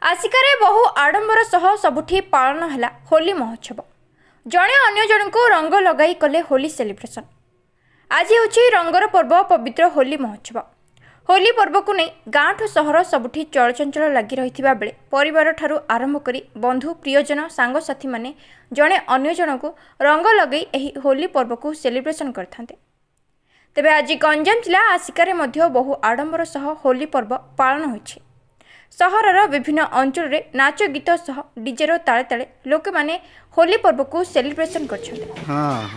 आसिकारे बहु आडंबर सह सबुठी पालन है होली महोत्सव। जड़े अन्य जन को रंग लगाई कले होली सेलिब्रेशन। आज हूँ रंगर पर्व पवित्र होली महोत्सव। होली पर्व को नहीं गाँ ठू सहर सबुठी चलचंचल लगी रही बेले परिवार ठारू आरंभ करी बंधु प्रियजन सांगसाथी माने जड़े अन्य जन को रंग लगे यही होली पर्व को सेलिब्रेशन करते। तेबे आज गंजाम जिला आसिकारे मध्य बहु आडंबर सह होली पर्व पालन होइछि। सहरर विभिन्न अंचल रे नाच गीत सह डीजेर ताले ताले लोक माने होली पर्व को सेलिब्रेशन करछन्ते।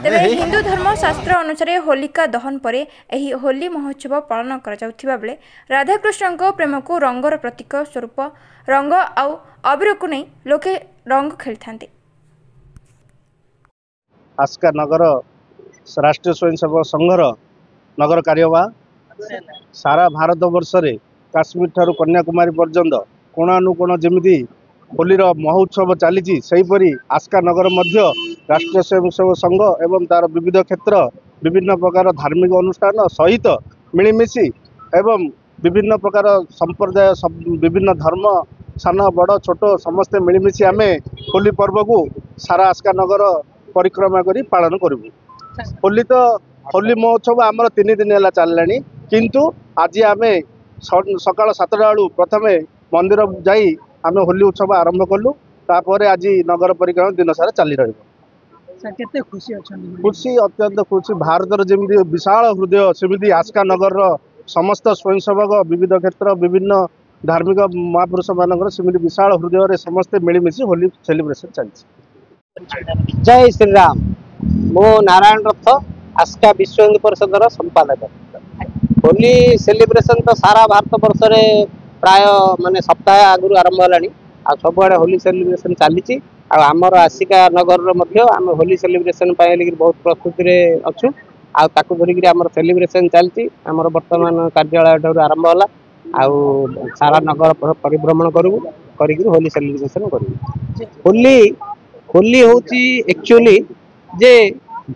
तेबे हिंदू धर्म शास्त्र अनुसार होलिका दहन परे एही होली महोत्सव पालन करा जाउथिबा बेले राधाकृष्ण को प्रेम को रंगर प्रतीक स्वरूप रंग आउ अबीर को नहीं लोके रंग खेलथान्ते। आस्का नगर राष्ट्रीय स्वयंसेवक संघर नगर कार्यवाह सारा भारत वर्ष रे काश्मीर ठारू कन्याकुमारी पर्यंत कोणानुकोण जमी होलीर महोत्सव चली आस्का नगर मध्य राष्ट्रीय स्वयंसेवक संघ एवं तार विविध क्षेत्र विभिन्न प्रकार धार्मिक अनुष्ठान सहित मिलमिशी एवं विभिन्न प्रकार संप्रदाय विभिन्न धर्म सान बड़ छोट समस्ते मिलमिशी आम होली पर्व को सारा आस्का नगर परिक्रमा करी पालन करूँ। होली तो होली महोत्सव आमर 3 दिन है चललानी किंतु आज आम सकाल 7टा बेलू प्रथम मंदिर जाई आम होली उत्सव आरंभ कलु। तापर आज नगर परिक्रमा दिन सारा चली रही। खुशी अत्यंत खुशी भारतर जमी विशाल हृदय सेमती आस्का नगर समस्त स्वयंसेवक विविध क्षेत्र विभिन्न धार्मिक महापुरुष मान सेमती विशाल हृदय समस्ते मिलमिशी होली सेलिब्रेशन चलती। जय श्री राम। मो नारायण रथ आस्का विश्व हिंदू परिषद संपादक। होली सेलिब्रेशन तो सारा भारत वर्ष रे प्राय माने सप्ताह आगु आरंभ है सबुआड़े होली सेलिब्रेशन चली। आमर आसिका नगर आम होली सेलिब्रेशन बहुत प्रस्तुति रे अच्छु आकु धरिकी आम सेलिब्रेशन चलती। आमर वर्तमान कार्यालय ठार आरंभ है सारा नगर परिभ्रमण करूँ होली सेलिब्रेशन करूँ। होली होली हूँ एक्चुअली जे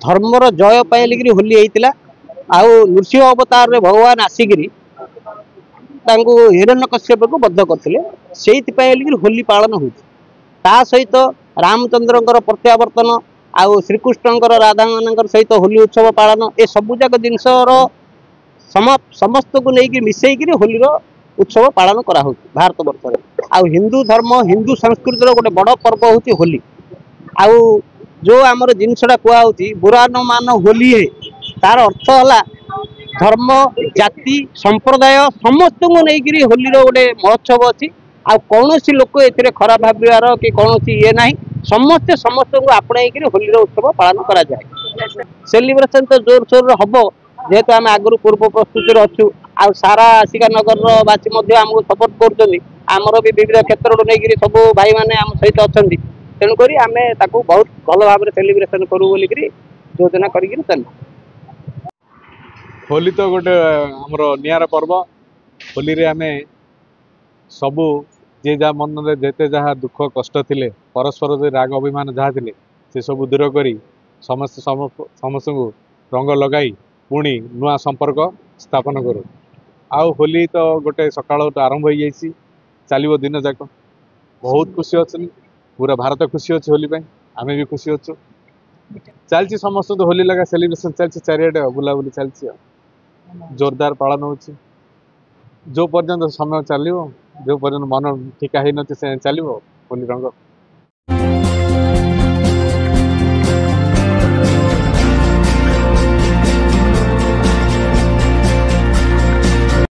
धर्मर जय पाइलिकी होली होता आउ नृसिंह अवतार रे भगवान आसिकी हिरण्यकश्यप को बद्ध करते से होली पालन हो सहित रामचंद्र प्रत्यावर्तन आउ श्रीकृष्ण राधा मान सहित होली उत्सव पालन ए सबुजाक जिनस समस्त को लेकिन मिसईकि होली उत्सव पालन करा भारत वर्ष में। आउ हिंदू धर्म हिंदू संस्कृतिर गोटे बड़ पर्व हूँ होली। आउ जो आमर जिनसटा कहु बुरा न मान होली है तार अर्थ है धर्म जाति संप्रदाय समस्त को लेकिन होली गोटे महोत्सव अच्छी आ कौन सी लोक ए खराब भावार कि कौन ये ना समस्ते समस्त को आपणाई होली उत्सव पालन करा जाए। सेलिब्रेशन तो जोर सोर हम जेहेतु आम आगु पूर्व प्रस्तुति अच्छु आ सारा आसिका नगर बासी आमको सपोर्ट करमर भी विविध क्षेत्र नहीं सब भाई मैंने आम सहित अच्छा तेणुक आम बहुत भल भाव सेलिब्रेशन करूँ बोलिकी योजना कर चल। होली तो गोटे आमर नियारा पर्व। होली रे आमे सबू जे जहाँ मन में जेते जहाँ दुख कष्ट थिले परस्पर जो राग अभिमान जहाँ थिले से सब दूर करी समस्त को रंग लगाई पुणी नुआ संपर्क स्थापन करूँ। आउ होली तो गोटे सकाल आरंभ हो जाइए चलो दिन जाक बहुत खुशी अच्छी पूरा भारत खुशी अच्छे होली आम भी खुशी अच्छु चलती समस्त तो होली लगा सेलिब्रेशन चलती चारिटे बुलाबुली चलती जोरदार पालन हो जो पर्यंत समय चलो जो पर्यंत मन ठिका हो चलो होली रंग।